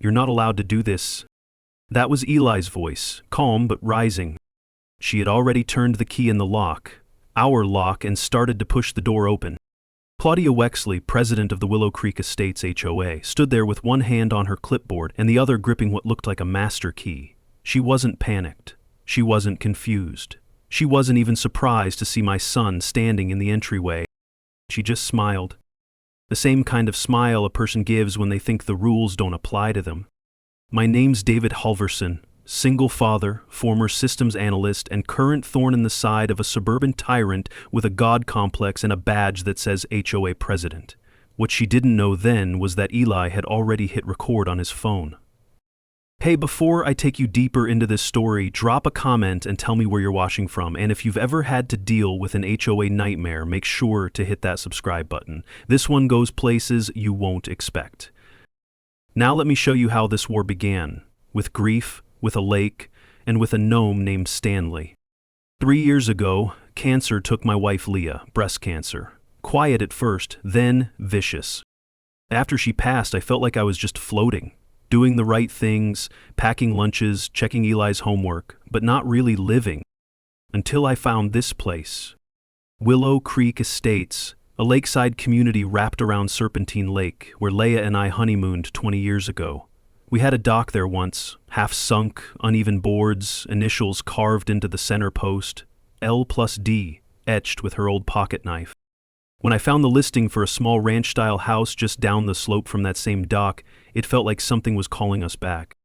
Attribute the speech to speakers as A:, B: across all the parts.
A: "You're not allowed to do this." That was Eli's voice, calm but rising. She had already turned the key in the lock, our lock, and started to push the door open. Claudia Wexley, president of the Willow Creek Estates HOA, stood there with one hand on her clipboard and the other gripping what looked like a master key. She wasn't panicked. She wasn't confused. She wasn't even surprised to see my son standing in the entryway. She just smiled. The same kind of smile a person gives when they think the rules don't apply to them. "My name's David Halverson, single father, former systems analyst, and current thorn in the side of a suburban tyrant with a god complex and a badge that says HOA president." What she didn't know then was that Eli had already hit record on his phone. Hey, before I take you deeper into this story, drop a comment and tell me where you're watching from, and if you've ever had to deal with an HOA nightmare, make sure to hit that subscribe button. This one goes places you won't expect. Now let me show you how this war began, with grief, with a lake, and with a gnome named Stanley. 3 years ago, cancer took my wife Leah, breast cancer. Quiet at first, then vicious. After she passed, I felt like I was just floating, doing the right things, packing lunches, checking Eli's homework, but not really living. Until I found this place. Willow Creek Estates, a lakeside community wrapped around Serpentine Lake, where Leah and I honeymooned 20 years ago. We had a dock there once, half sunk, uneven boards, initials carved into the center post, L+D, etched with her old pocket knife. When I found the listing for a small ranch-style house just down the slope from that same dock, it felt like something was calling us back.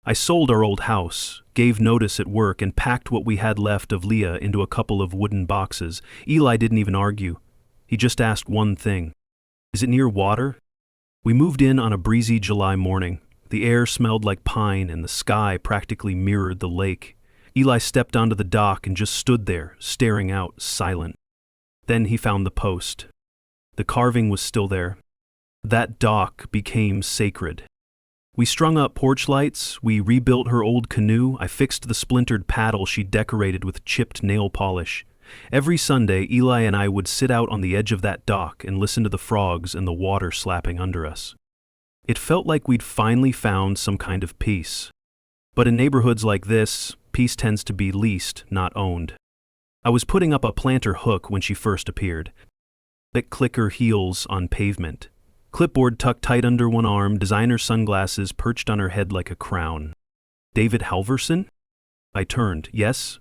A: I sold our old house, gave notice at work, and packed what we had left of Leah into a couple of wooden boxes. Eli didn't even argue. He just asked one thing. "Is it near water?" We moved in on a breezy July morning. The air smelled like pine and the sky practically mirrored the lake. Eli stepped onto the dock and just stood there, staring out, silent. Then he found the post. The carving was still there. That dock became sacred. We strung up porch lights, we rebuilt her old canoe, I fixed the splintered paddle she decorated with chipped nail polish. Every Sunday, Eli and I would sit out on the edge of that dock and listen to the frogs and the water slapping under us. It felt like we'd finally found some kind of peace. But in neighborhoods like this, peace tends to be leased, not owned. I was putting up a planter hook when she first appeared. That clicker heels on pavement. Clipboard tucked tight under one arm, designer sunglasses perched on her head like a crown. "David Halverson?" I turned. "Yes?"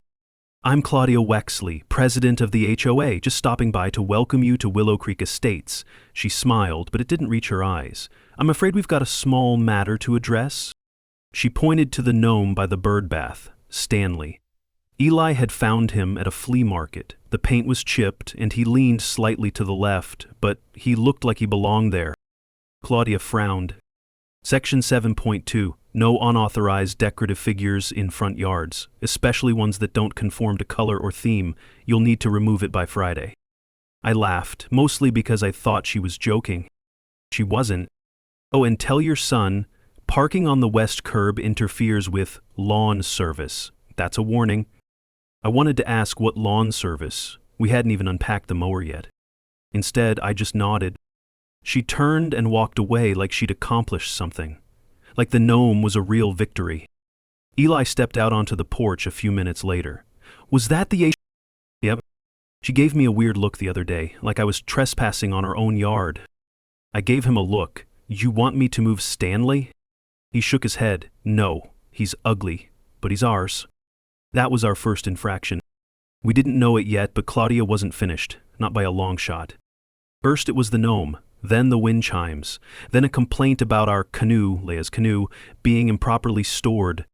A: "I'm Claudia Wexley, president of the HOA, just stopping by to welcome you to Willow Creek Estates." She smiled, but it didn't reach her eyes. "I'm afraid we've got a small matter to address." She pointed to the gnome by the bird bath, Stanley. Eli had found him at a flea market. The paint was chipped, and he leaned slightly to the left, but he looked like he belonged there. Claudia frowned. Section 7.2. No unauthorized decorative figures in front yards, especially ones that don't conform to color or theme. You'll need to remove it by Friday. I laughed, mostly because I thought she was joking. She wasn't. "Oh, and tell your son, parking on the west curb interferes with lawn service. That's a warning." I wanted to ask what lawn service. We hadn't even unpacked the mower yet. Instead, I just nodded. She turned and walked away like she'd accomplished something. Like the gnome was a real victory. Eli stepped out onto the porch a few minutes later. "Was that the H?" "Yep." She gave me a weird look the other day, like I was trespassing on her own yard. I gave him a look. "You want me to move Stanley?" He shook his head. "No, he's ugly, but he's ours." That was our first infraction. We didn't know it yet, but Claudia wasn't finished, not by a long shot. First it was the gnome, then the wind chimes, then a complaint about our canoe, Leah's canoe, being improperly stored.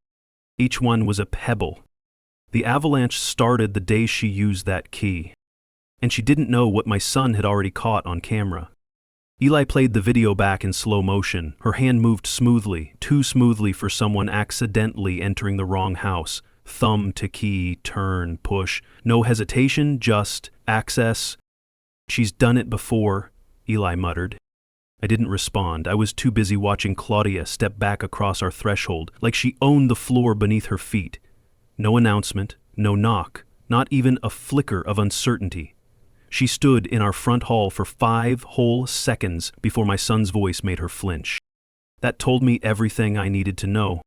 A: Each one was a pebble. The avalanche started the day she used that key. And she didn't know what my son had already caught on camera. Eli played the video back in slow motion. Her hand moved smoothly, too smoothly for someone accidentally entering the wrong house. Thumb to key, turn, push. No hesitation, just access. "She's done it before," Eli muttered. I didn't respond. I was too busy watching Claudia step back across our threshold, like she owned the floor beneath her feet. No announcement, no knock, not even a flicker of uncertainty. She stood in our front hall for 5 whole seconds before my son's voice made her flinch. That told me everything I needed to know.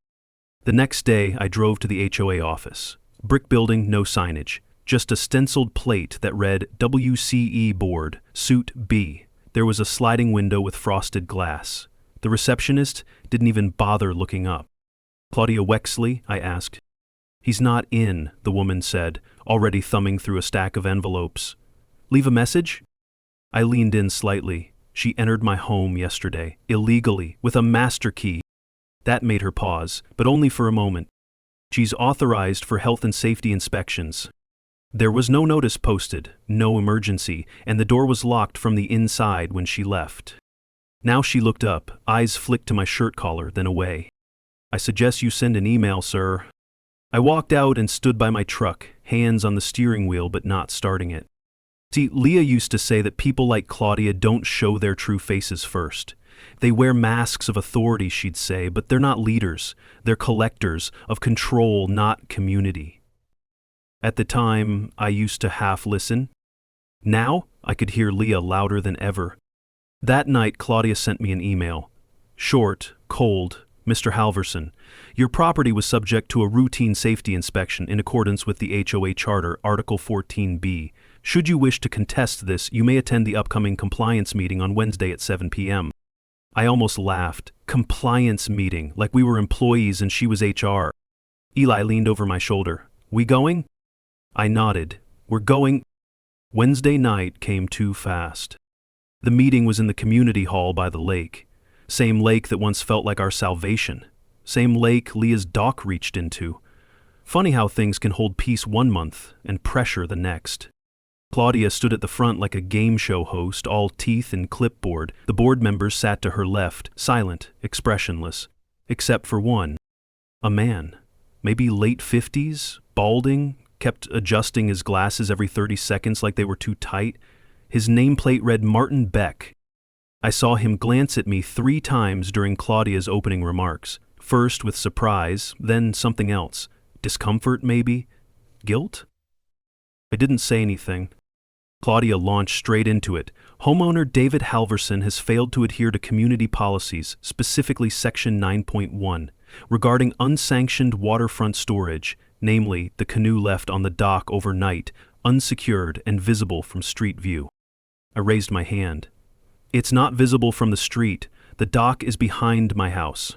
A: The next day, I drove to the HOA office. Brick building, no signage. Just a stenciled plate that read WCE Board, Suite B. There was a sliding window with frosted glass. The receptionist didn't even bother looking up. "Claudia Wexley?" I asked. "He's not in," the woman said, already thumbing through a stack of envelopes. "Leave a message?" I leaned in slightly. She entered my home yesterday, illegally, with a master key. That made her pause, but only for a moment. "She's authorized for health and safety inspections." There was no notice posted, no emergency, and the door was locked from the inside when she left. Now she looked up, eyes flicked to my shirt collar, then away. "I suggest you send an email, sir." I walked out and stood by my truck, hands on the steering wheel but not starting it. See, Leah used to say that people like Claudia don't show their true faces first. They wear masks of authority, she'd say, but they're not leaders. They're collectors of control, not community. At the time, I used to half listen. Now, I could hear Leah louder than ever. That night, Claudia sent me an email. Short, cold, "Mr. Halverson, your property was subject to a routine safety inspection in accordance with the HOA Charter, Article 14B. Should you wish to contest this, you may attend the upcoming compliance meeting on Wednesday at 7 p.m. I almost laughed. Compliance meeting, like we were employees and she was HR. Eli leaned over my shoulder. "We going?" I nodded. "We're going." Wednesday night came too fast. The meeting was in the community hall by the lake. Same lake that once felt like our salvation. Same lake Leah's dock reached into. Funny how things can hold peace one month and pressure the next. Claudia stood at the front like a game show host, all teeth and clipboard. The board members sat to her left, silent, expressionless. Except for one. A man. Maybe late 50s, balding, kept adjusting his glasses every 30 seconds like they were too tight. His nameplate read Martin Beck. I saw him glance at me 3 times during Claudia's opening remarks. First with surprise, then something else. Discomfort, maybe? Guilt? I didn't say anything. Claudia launched straight into it. Homeowner David Halverson has failed to adhere to community policies, specifically Section 9.1, regarding unsanctioned waterfront storage, namely the canoe left on the dock overnight, unsecured and visible from street view. I raised my hand. "It's not visible from the street. The dock is behind my house."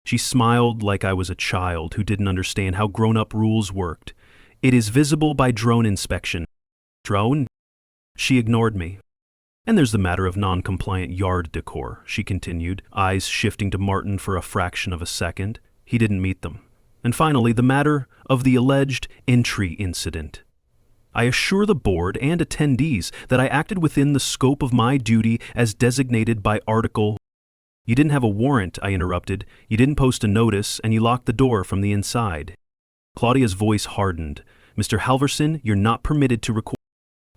A: She smiled like I was a child who didn't understand how grown-up rules worked. "It is visible by drone inspection." "Drone?" She ignored me. "And there's the matter of non-compliant yard decor," she continued, eyes shifting to Martin for a fraction of a second. He didn't meet them. "And finally, the matter of the alleged entry incident. I assure the board and attendees that I acted within the scope of my duty as designated by Article." "You didn't have a warrant," I interrupted. "You didn't post a notice, and you locked the door from the inside." Claudia's voice hardened. "Mr. Halverson, you're not permitted to record."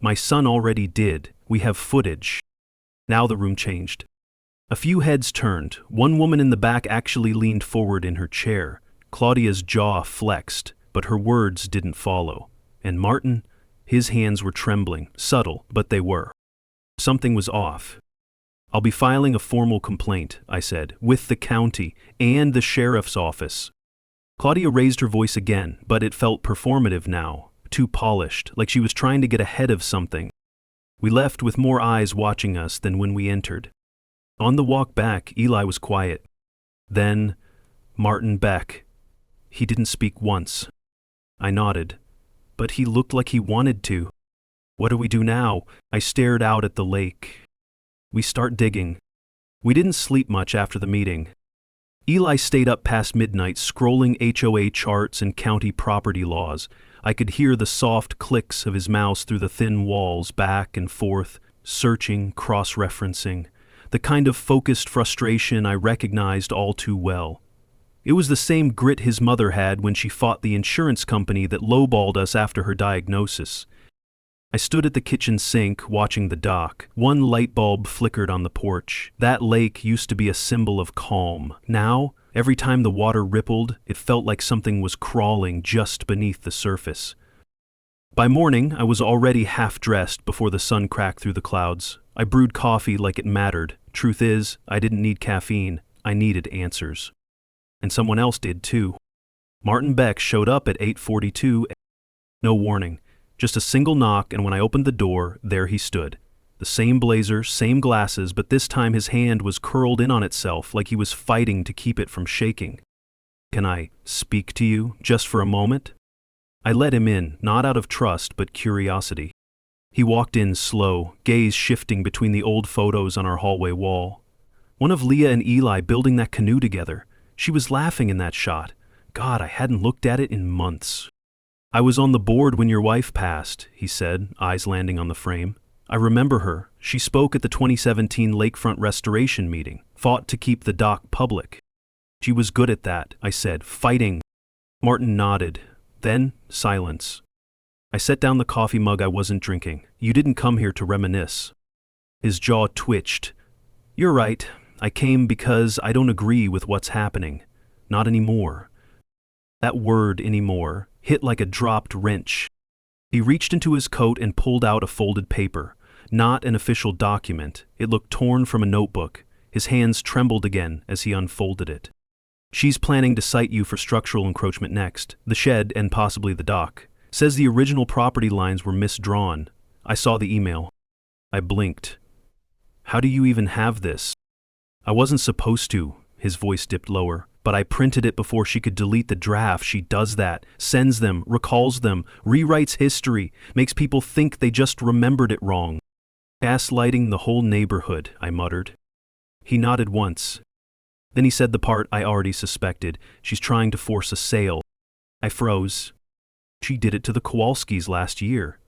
A: "My son already did. We have footage." Now the room changed. A few heads turned. One woman in the back actually leaned forward in her chair. Claudia's jaw flexed, but her words didn't follow. And Martin? His hands were trembling, subtle, but they were. Something was off. "I'll be filing a formal complaint," I said, "with the county and the sheriff's office." Claudia raised her voice again, but it felt performative now, too polished, like she was trying to get ahead of something. We left with more eyes watching us than when we entered. On the walk back, Eli was quiet. Then, Martin Beck. He didn't speak once. I nodded. But he looked like he wanted to. "What do we do now?" I stared out at the lake. "We start digging." We didn't sleep much after the meeting. Eli stayed up past midnight scrolling HOA charts and county property laws. I could hear the soft clicks of his mouse through the thin walls, back and forth, searching, cross-referencing. The kind of focused frustration I recognized all too well. It was the same grit his mother had when she fought the insurance company that lowballed us after her diagnosis. I stood at the kitchen sink watching the dock. One light bulb flickered on the porch. That lake used to be a symbol of calm. Now, every time the water rippled, it felt like something was crawling just beneath the surface. By morning, I was already half-dressed before the sun cracked through the clouds. I brewed coffee like it mattered. Truth is, I didn't need caffeine. I needed answers. And someone else did too. Martin Beck showed up at 8:42. No warning, just a single knock, and when I opened the door, there he stood. The same blazer, same glasses, but this time his hand was curled in on itself like he was fighting to keep it from shaking. "Can I speak to you, just for a moment?" I let him in, not out of trust, but curiosity. He walked in slow, gaze shifting between the old photos on our hallway wall. One of Leah and Eli building that canoe together. She was laughing in that shot. God, I hadn't looked at it in months. "I was on the board when your wife passed," he said, eyes landing on the frame. "I remember her. She spoke at the 2017 Lakefront Restoration meeting, fought to keep the dock public." "She was good at that," I said, "fighting." Martin nodded. Then, silence. I set down the coffee mug I wasn't drinking. "You didn't come here to reminisce." His jaw twitched. "You're right. I came because I don't agree with what's happening. Not anymore." That word, anymore, hit like a dropped wrench. He reached into his coat and pulled out a folded paper. Not an official document. It looked torn from a notebook. His hands trembled again as he unfolded it. "She's planning to cite you for structural encroachment next. The shed and possibly the dock. Says the original property lines were misdrawn. I saw the email." I blinked. "How do you even have this?" "I wasn't supposed to," his voice dipped lower, "but I printed it before she could delete the draft. She does that, sends them, recalls them, rewrites history, makes people think they just remembered it wrong. Gaslighting the whole neighborhood," I muttered. He nodded once. Then he said the part I already suspected. "She's trying to force a sale." I froze. "She did it to the Kowalskis last year.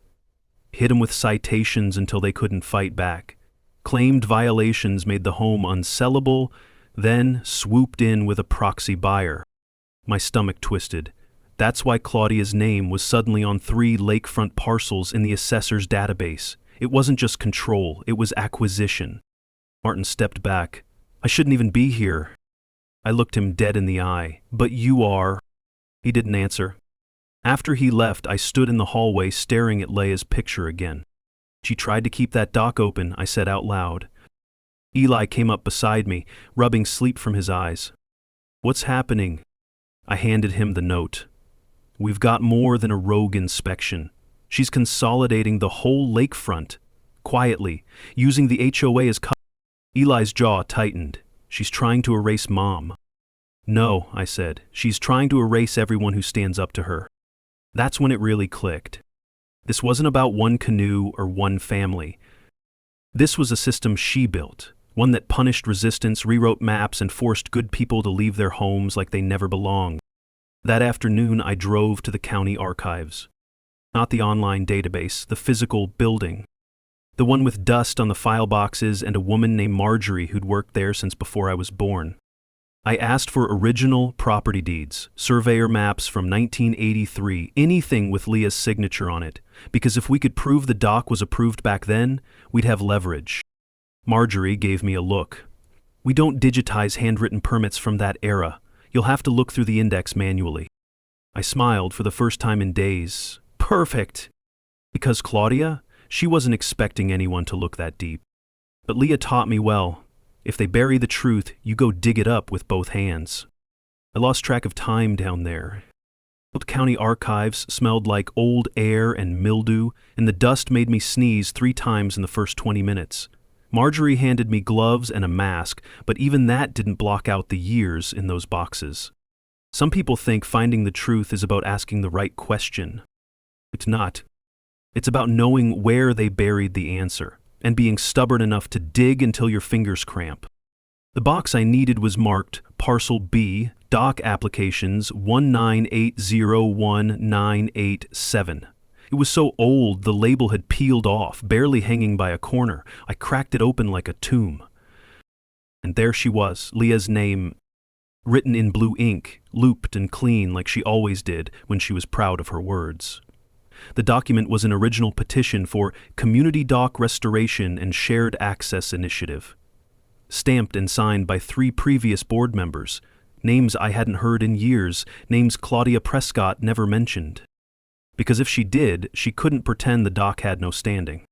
A: Hit them with citations until they couldn't fight back. Claimed violations made the home unsellable, then swooped in with a proxy buyer." My stomach twisted. That's why Claudia's name was suddenly on 3 lakefront parcels in the assessor's database. It wasn't just control, it was acquisition. Martin stepped back. "I shouldn't even be here." I looked him dead in the eye. "But you are." He didn't answer. After he left, I stood in the hallway staring at Leia's picture again. "She tried to keep that dock open," I said out loud. Eli came up beside me, rubbing sleep from his eyes. "What's happening?" I handed him the note. "We've got more than a rogue inspection. She's consolidating the whole lakefront, quietly, using the HOA as cover." Eli's jaw tightened. "She's trying to erase Mom." "No," I said. "She's trying to erase everyone who stands up to her." That's when it really clicked. This wasn't about one canoe or one family. This was a system she built, one that punished resistance, rewrote maps, and forced good people to leave their homes like they never belonged. That afternoon, I drove to the county archives. Not the online database, the physical building. The one with dust on the file boxes and a woman named Marjorie who'd worked there since before I was born. I asked for original property deeds, surveyor maps from 1983, anything with Leah's signature on it, because if we could prove the dock was approved back then, we'd have leverage. Marjorie gave me a look. "We don't digitize handwritten permits from that era. You'll have to look through the index manually." I smiled for the first time in days. Perfect! Because Claudia, she wasn't expecting anyone to look that deep. But Leah taught me well. If they bury the truth, you go dig it up with both hands. I lost track of time down there. Old county archives smelled like old air and mildew, and the dust made me sneeze 3 times in the first 20 minutes. Marjorie handed me gloves and a mask, but even that didn't block out the years in those boxes. Some people think finding the truth is about asking the right question. It's not. It's about knowing where they buried the answer, and being stubborn enough to dig until your fingers cramp. The box I needed was marked Parcel B, Dock Applications 1980197. It was so old the label had peeled off, barely hanging by a corner. I cracked it open like a tomb. And there she was, Leah's name, written in blue ink, looped and clean like she always did when she was proud of her words. The document was an original petition for Community Dock Restoration and Shared Access Initiative, stamped and signed by 3 previous board members, names I hadn't heard in years, names Claudia Prescott never mentioned. Because if she did, she couldn't pretend the dock had no standing.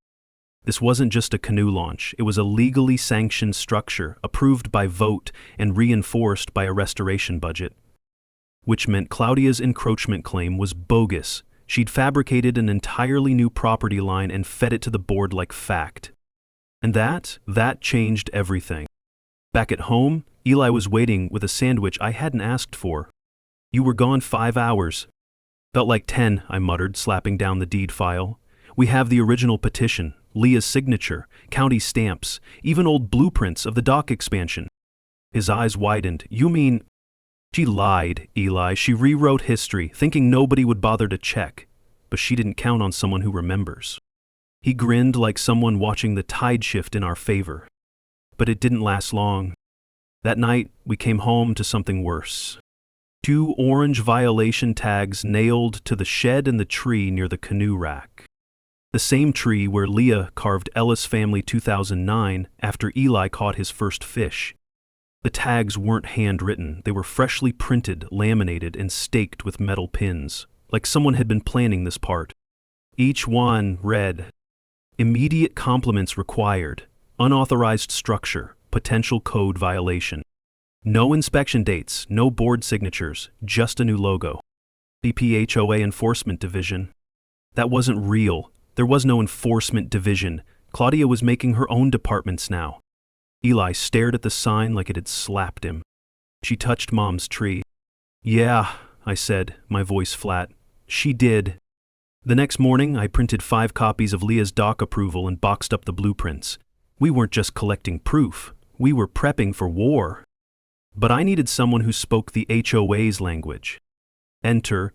A: This wasn't just a canoe launch, it was a legally sanctioned structure, approved by vote and reinforced by a restoration budget. Which meant Claudia's encroachment claim was bogus. She'd fabricated an entirely new property line and fed it to the board like fact. And that changed everything. Back at home, Eli was waiting with a sandwich I hadn't asked for. "You were gone 5 hours. "Felt like 10, I muttered, slapping down the deed file. "We have the original petition, Leah's signature, county stamps, even old blueprints of the dock expansion." His eyes widened. "You mean—" "She lied, Eli. She rewrote history, thinking nobody would bother to check. But she didn't count on someone who remembers." He grinned like someone watching the tide shift in our favor. But it didn't last long. That night, we came home to something worse. 2 orange violation tags nailed to the shed and the tree near the canoe rack. The same tree where Leah carved Ellis Family 2009 after Eli caught his first fish. The tags weren't handwritten, they were freshly printed, laminated, and staked with metal pins, like someone had been planning this part. Each one read, "Immediate compliments required, unauthorized structure, potential code violation." No inspection dates, no board signatures, just a new logo. HOA Enforcement Division. That wasn't real. There was no enforcement division. Claudia was making her own departments now. Eli stared at the sign like it had slapped him. "She touched Mom's tree." "Yeah," I said, my voice flat. "She did." The next morning, I printed 5 copies of Leah's dock approval and boxed up the blueprints. We weren't just collecting proof. We were prepping for war. But I needed someone who spoke the HOA's language. Enter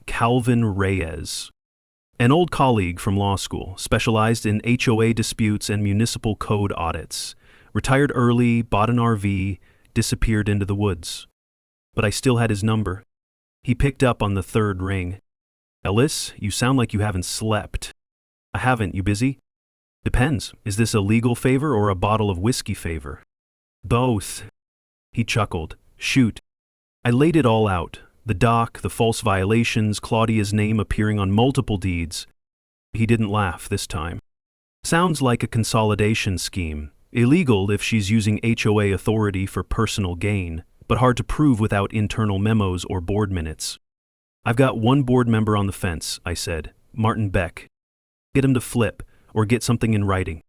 A: Calvin Reyes. An old colleague from law school, specialized in HOA disputes and municipal code audits. Retired early, bought an RV, disappeared into the woods. But I still had his number. He picked up on the 3rd ring. "Ellis, you sound like you haven't slept." "I haven't, you busy?" "Depends. Is this a legal favor or a bottle of whiskey favor?" "Both." He chuckled. "Shoot." I laid it all out. The dock, the false violations, Claudia's name appearing on multiple deeds. He didn't laugh this time. "Sounds like a consolidation scheme. Illegal if she's using HOA authority for personal gain, but hard to prove without internal memos or board minutes." "I've got one board member on the fence," I said. "Martin Beck. Get him to flip, or get something in writing."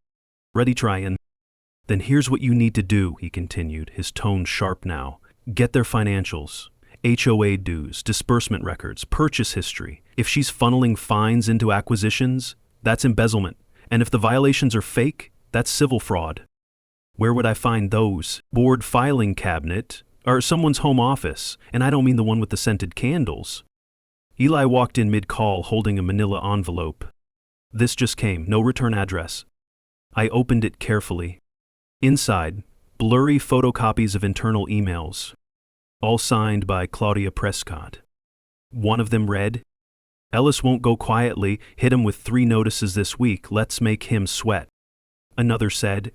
A: "Ready tryin'." "Then here's what you need to do," he continued, his tone sharp now. "Get their financials. HOA dues, disbursement records, purchase history. If she's funneling fines into acquisitions, that's embezzlement. And if the violations are fake, that's civil fraud." "Where would I find those?" "Board filing cabinet, or someone's home office, and I don't mean the one with the scented candles." Eli walked in mid-call holding a manila envelope. "This just came, no return address." I opened it carefully. Inside, blurry photocopies of internal emails, all signed by Claudia Prescott. One of them read, "Ellis won't go quietly, hit him with 3 notices this week, let's make him sweat." Another said,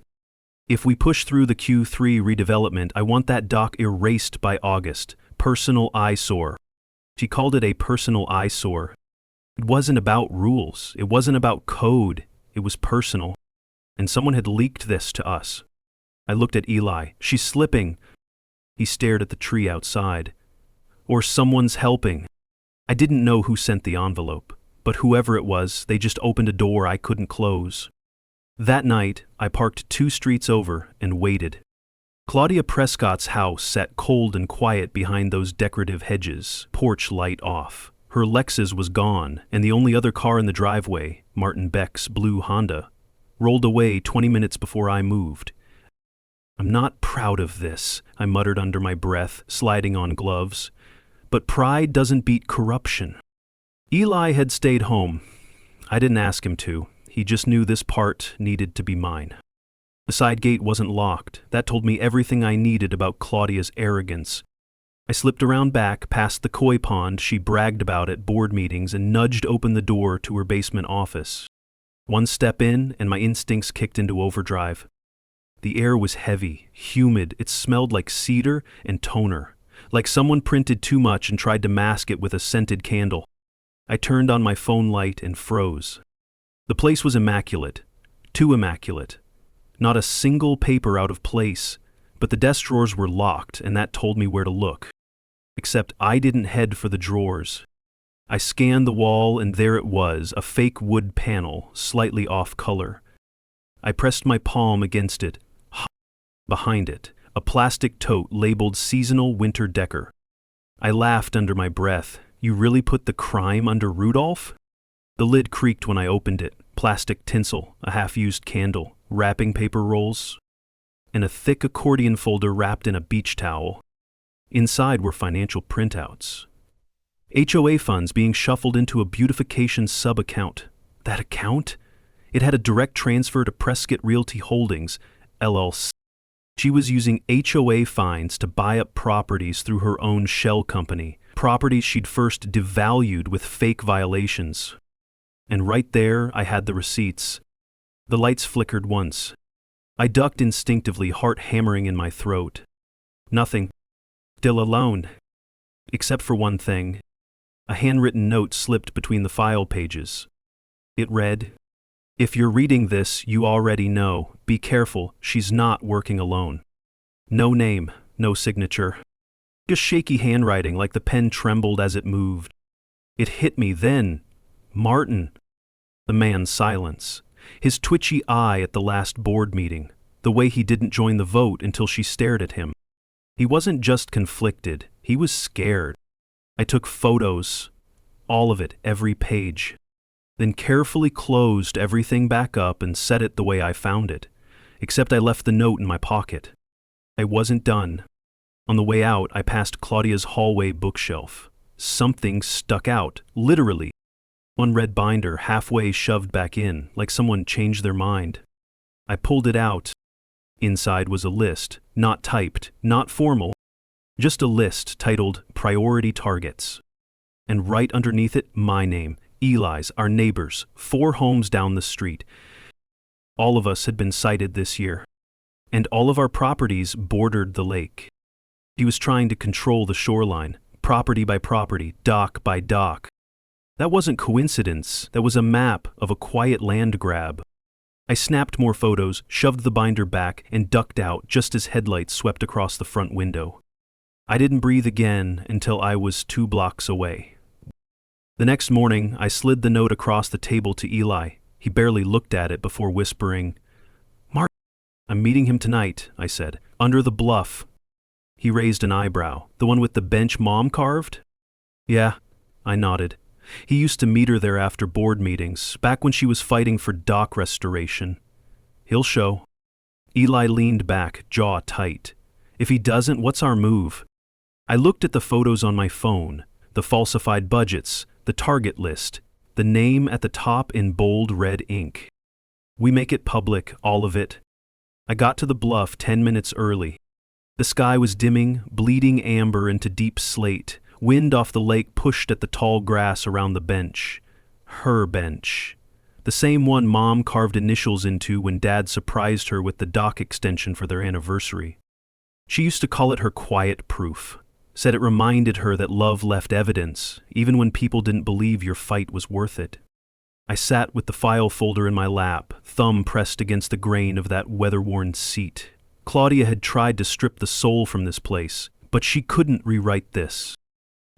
A: "If we push through the Q3 redevelopment, I want that dock erased by August. Personal eyesore." She called it a personal eyesore. It wasn't about rules, it wasn't about code, it was personal. And someone had leaked this to us. I looked at Eli. "She's slipping." He stared at the tree outside. "Or someone's helping." I didn't know who sent the envelope, but whoever it was, they just opened a door I couldn't close. That night, I parked 2 streets over and waited. Claudia Prescott's house sat cold and quiet behind those decorative hedges, porch light off. Her Lexus was gone, and the only other car in the driveway, Martin Beck's blue Honda, rolled away 20 minutes before I moved. "I'm not proud of this," I muttered under my breath, sliding on gloves. But pride doesn't beat corruption. Eli had stayed home. I didn't ask him to. He just knew this part needed to be mine. The side gate wasn't locked. That told me everything I needed about Claudia's arrogance. I slipped around back, past the koi pond she bragged about at board meetings, and nudged open the door to her basement office. One step in, and my instincts kicked into overdrive. The air was heavy, humid. It smelled like cedar and toner, like someone printed too much and tried to mask it with a scented candle. I turned on my phone light and froze. The place was immaculate. Too immaculate. Not a single paper out of place, but the desk drawers were locked, and that told me where to look. Except I didn't head for the drawers. I scanned the wall, and there it was, a fake wood panel, slightly off color. I pressed my palm against it. Behind it, a plastic tote labeled Seasonal Winter Decor. I laughed under my breath. You really put the crime under Rudolph? The lid creaked when I opened it. Plastic tinsel, a half-used candle, wrapping paper rolls, and a thick accordion folder wrapped in a beach towel. Inside were financial printouts. HOA funds being shuffled into a beautification sub-account. That account? It had a direct transfer to Prescott Realty Holdings, LLC. She was using HOA fines to buy up properties through her own shell company, properties she'd first devalued with fake violations. And right there, I had the receipts. The lights flickered once. I ducked instinctively, heart hammering in my throat. Nothing. Still alone. Except for one thing. A handwritten note slipped between the file pages. It read, "If you're reading this, you already know. Be careful, she's not working alone." No name, no signature. Just shaky handwriting, like the pen trembled as it moved. It hit me then. Martin. The man's silence. His twitchy eye at the last board meeting. The way he didn't join the vote until she stared at him. He wasn't just conflicted, he was scared. I took photos. All of it, every page. Then carefully closed everything back up and set it the way I found it. Except I left the note in my pocket. I wasn't done. On the way out, I passed Claudia's hallway bookshelf. Something stuck out, literally. One red binder halfway shoved back in, like someone changed their mind. I pulled it out. Inside was a list, not typed, not formal, just a list titled Priority Targets. And right underneath it, my name, Eli's, our neighbors, 4 homes down the street. All of us had been cited this year. And all of our properties bordered the lake. He was trying to control the shoreline, property by property, dock by dock. That wasn't coincidence, that was a map of a quiet land grab. I snapped more photos, shoved the binder back, and ducked out just as headlights swept across the front window. I didn't breathe again until I was 2 blocks away. The next morning, I slid the note across the table to Eli. He barely looked at it before whispering, "Mark, I'm meeting him tonight," I said, "under the bluff." He raised an eyebrow. "The one with the bench Mom carved?" "Yeah," I nodded. He used to meet her there after board meetings, back when she was fighting for dock restoration. "He'll show." Eli leaned back, jaw tight. "If he doesn't, what's our move?" I looked at the photos on my phone, the falsified budgets, the target list, the name at the top in bold red ink. "We make it public, all of it." I got to the bluff 10 minutes early. The sky was dimming, bleeding amber into deep slate. Wind off the lake pushed at the tall grass around the bench. Her bench. The same one Mom carved initials into when Dad surprised her with the dock extension for their anniversary. She used to call it her quiet proof. Said it reminded her that love left evidence, even when people didn't believe your fight was worth it. I sat with the file folder in my lap, thumb pressed against the grain of that weather-worn seat. Claudia had tried to strip the soul from this place, but she couldn't rewrite this.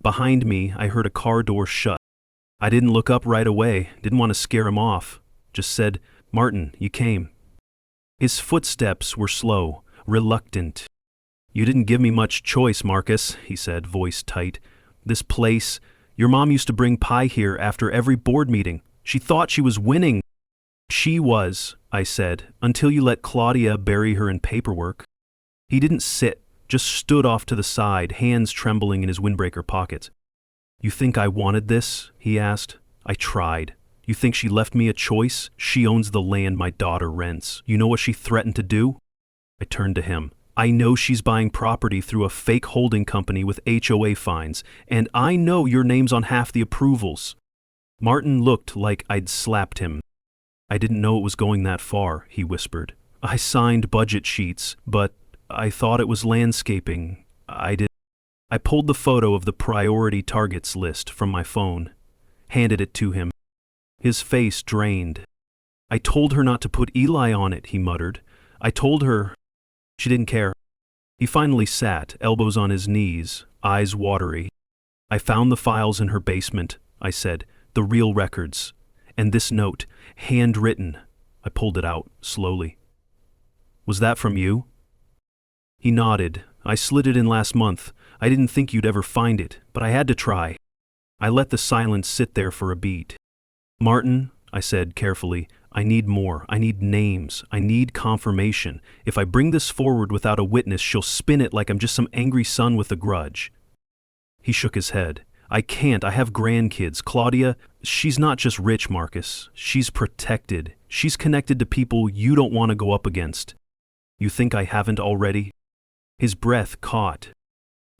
A: Behind me, I heard a car door shut. I didn't look up right away, didn't want to scare him off. Just said, "Martin, you came." His footsteps were slow, reluctant. "You didn't give me much choice, Marcus," he said, voice tight. "This place, your mom used to bring pie here after every board meeting. She thought she was winning." "She was," I said, "until you let Claudia bury her in paperwork." He didn't sit, just stood off to the side, hands trembling in his windbreaker pockets. "You think I wanted this?" he asked. "I tried. You think she left me a choice? She owns the land my daughter rents. You know what she threatened to do?" I turned to him. "I know she's buying property through a fake holding company with HOA fines, and I know your name's on half the approvals." Martin looked like I'd slapped him. "I didn't know it was going that far," he whispered. "I signed budget sheets, but I thought it was landscaping. I pulled the photo of the priority targets list from my phone, handed it to him. His face drained. I told her not to put Eli on it, he muttered. I told her. She didn't care. He finally sat, elbows on his knees, eyes watery. I found the files in her basement, I said, the real records. And this note, handwritten. I pulled it out, slowly. Was that from you? He nodded. I slid it in last month. I didn't think you'd ever find it, but I had to try. I let the silence sit there for a beat. Martin, I said carefully, I need more. I need names. I need confirmation. If I bring this forward without a witness, she'll spin it like I'm just some angry son with a grudge. He shook his head. I can't. I have grandkids. Claudia, she's not just rich, Marcus. She's protected. She's connected to people you don't want to go up against. You think I haven't already? His breath caught.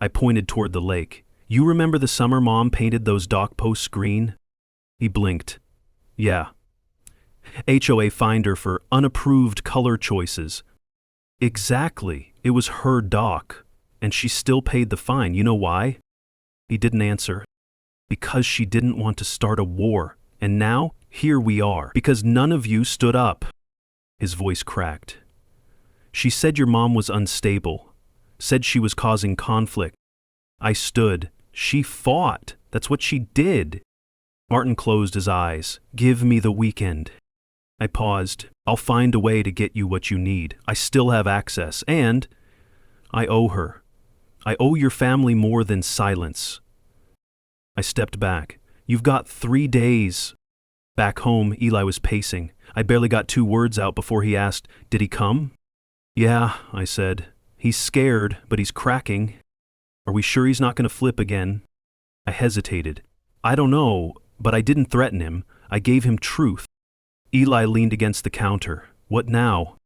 A: I pointed toward the lake. You remember the summer Mom painted those dock posts green? He blinked. Yeah. HOA finder for unapproved color choices. Exactly. It was her dock, and she still paid the fine. You know why? He didn't answer. Because she didn't want to start a war. And now, here we are. Because none of you stood up. His voice cracked. She said your mom was unstable. Said she was causing conflict. I stood. She fought. That's what she did. Martin closed his eyes. Give me the weekend. I paused. I'll find a way to get you what you need. I still have access. And I owe her. I owe your family more than silence. I stepped back. You've got 3 days. Back home, Eli was pacing. I barely got 2 words out before he asked, did he come? Yeah, I said. He's scared, but he's cracking. Are we sure he's not going to flip again? I hesitated. I don't know, but I didn't threaten him. I gave him truth. Eli leaned against the counter. What now?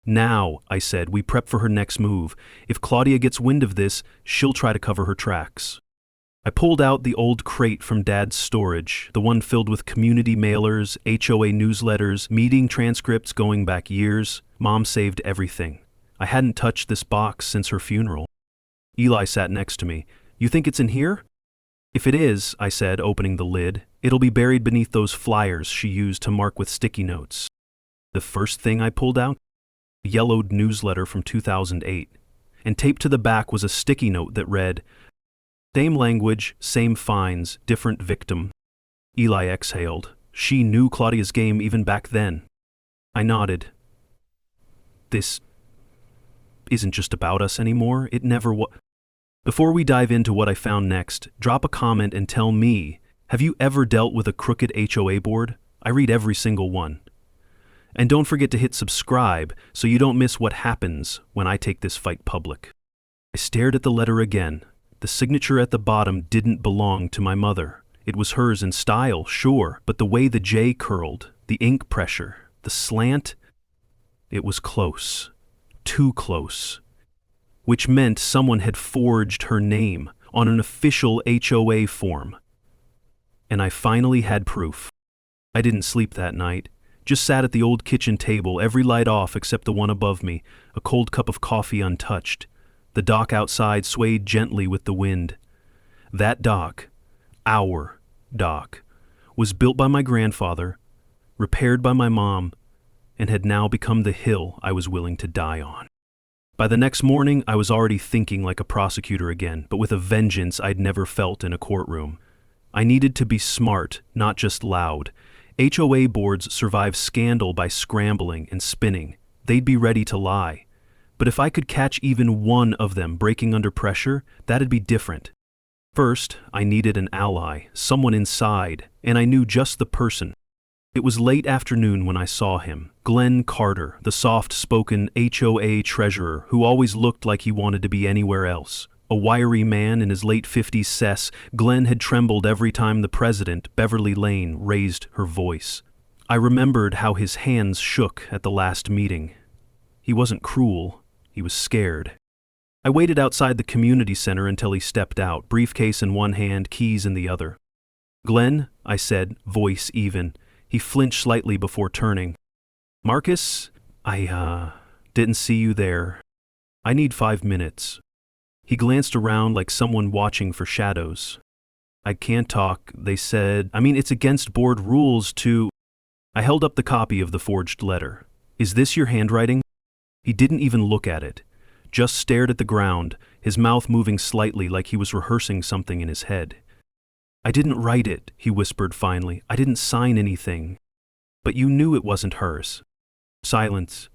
A: Now, I said, we prep for her next move. If Claudia gets wind of this, she'll try to cover her tracks. I pulled out the old crate from Dad's storage, the one filled with community mailers, HOA newsletters, meeting transcripts going back years. Mom saved everything. I hadn't touched this box since her funeral. Eli sat next to me. You think it's in here? If it is, I said, opening the lid, it'll be buried beneath those flyers she used to mark with sticky notes. The first thing I pulled out? A yellowed newsletter from 2008. And taped to the back was a sticky note that read, same language, same fines, different victim. Eli exhaled. She knew Claudia's game even back then. I nodded. This isn't just about us anymore. It never was. Before we dive into what I found next, drop a comment and tell me, have you ever dealt with a crooked HOA board? I read every single one. And don't forget to hit subscribe so you don't miss what happens when I take this fight public. I stared at the letter again. The signature at the bottom didn't belong to my mother. It was hers in style, sure, but the way the J curled, the ink pressure, the slant, it was close. Too close. Which meant someone had forged her name on an official HOA form. And I finally had proof. I didn't sleep that night. Just sat at the old kitchen table, every light off except the one above me, a cold cup of coffee untouched. The dock outside swayed gently with the wind. That dock, our dock, was built by my grandfather, repaired by my mom, and had now become the hill I was willing to die on. By the next morning, I was already thinking like a prosecutor again, but with a vengeance I'd never felt in a courtroom. I needed to be smart, not just loud. HOA boards survive scandal by scrambling and spinning. They'd be ready to lie. But if I could catch even one of them breaking under pressure, that'd be different. First, I needed an ally, someone inside, and I knew just the person. It was late afternoon when I saw him. Glenn Carter, the soft-spoken HOA treasurer who always looked like he wanted to be anywhere else. A wiry man in his late 50s cess, Glenn had trembled every time the president, Beverly Lane, raised her voice. I remembered how his hands shook at the last meeting. He wasn't cruel. He was scared. I waited outside the community center until he stepped out, briefcase in one hand, keys in the other. Glenn, I said, voice even. He flinched slightly before turning. Marcus, I didn't see you there. I need 5 minutes. He glanced around like someone watching for shadows. I can't talk, they said. It's against board rules to... I held up the copy of the forged letter. Is this your handwriting? He didn't even look at it, just stared at the ground, his mouth moving slightly like he was rehearsing something in his head. I didn't write it, he whispered finally. I didn't sign anything. But you knew it wasn't hers. Silence.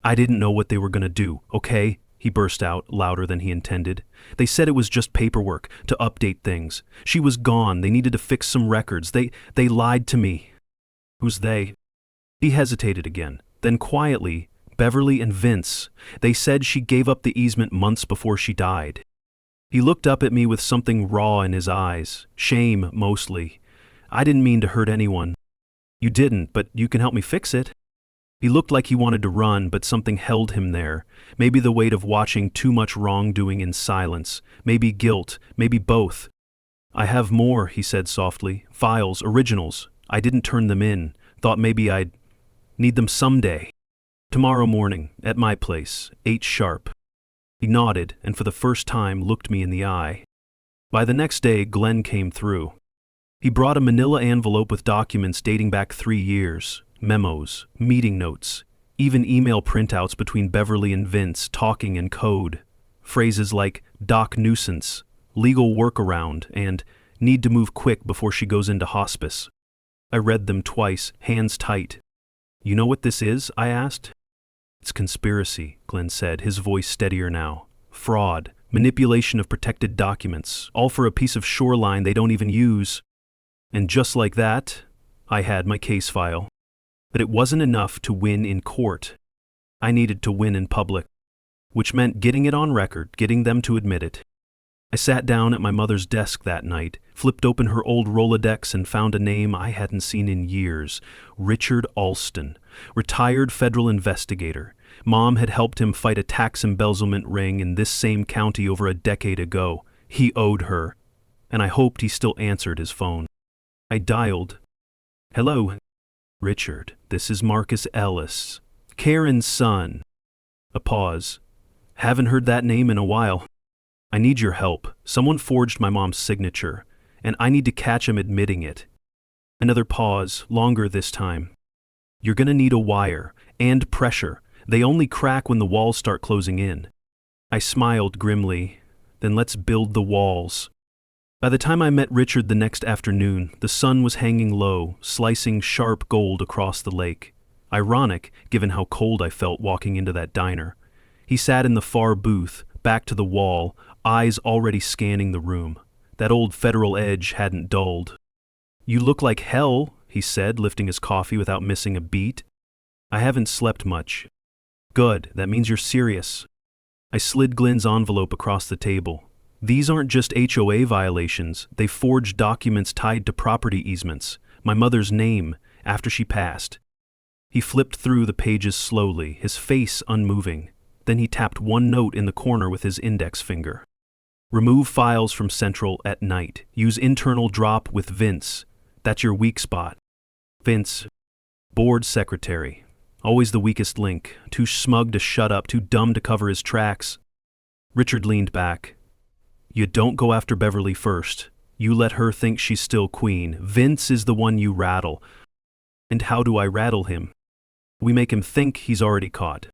A: I didn't know what they were going to do, okay? He burst out, louder than he intended. They said it was just paperwork, to update things. She was gone, they needed to fix some records. They lied to me. Who's they? He hesitated again. Then quietly, Beverly and Vince. They said she gave up the easement months before she died. He looked up at me with something raw in his eyes. Shame, mostly. I didn't mean to hurt anyone. You didn't, but you can help me fix it. He looked like he wanted to run, but something held him there. Maybe the weight of watching too much wrongdoing in silence. Maybe guilt. Maybe both. I have more, he said softly. Files, originals. I didn't turn them in. Thought maybe I'd need them someday. Tomorrow morning, at my place, 8 sharp. He nodded, and for the first time looked me in the eye. By the next day, Glenn came through. He brought a manila envelope with documents dating back 3 years. Memos, meeting notes, even email printouts between Beverly and Vince talking in code. Phrases like doc nuisance, legal workaround, and need to move quick before she goes into hospice. I read them twice, hands tight. You know what this is? I asked. It's conspiracy, Glenn said, his voice steadier now. Fraud, manipulation of protected documents, all for a piece of shoreline they don't even use. And just like that, I had my case file. But it wasn't enough to win in court. I needed to win in public, which meant getting it on record, getting them to admit it. I sat down at my mother's desk that night, flipped open her old Rolodex and found a name I hadn't seen in years. Richard Alston, retired federal investigator. Mom had helped him fight a tax embezzlement ring in this same county over a decade ago. He owed her, and I hoped he still answered his phone. I dialed. Hello, Richard, this is Marcus Ellis, Karen's son. A pause. Haven't heard that name in a while. I need your help. Someone forged my mom's signature, and I need to catch him admitting it. Another pause, longer this time. You're gonna need a wire, and pressure. They only crack when the walls start closing in. I smiled grimly. Then let's build the walls. By the time I met Richard the next afternoon, the sun was hanging low, slicing sharp gold across the lake. Ironic, given how cold I felt walking into that diner. He sat in the far booth, back to the wall, eyes already scanning the room. That old federal edge hadn't dulled. You look like hell, he said, lifting his coffee without missing a beat. I haven't slept much. Good, that means you're serious. I slid Glenn's envelope across the table. These aren't just HOA violations, they forged documents tied to property easements, my mother's name, after she passed. He flipped through the pages slowly, his face unmoving. Then he tapped one note in the corner with his index finger. Remove files from Central at night. Use internal drop with Vince. That's your weak spot. Vince, board secretary. Always the weakest link. Too smug to shut up, too dumb to cover his tracks. Richard leaned back. You don't go after Beverly first. You let her think she's still queen. Vince is the one you rattle. And how do I rattle him? We make him think he's already caught.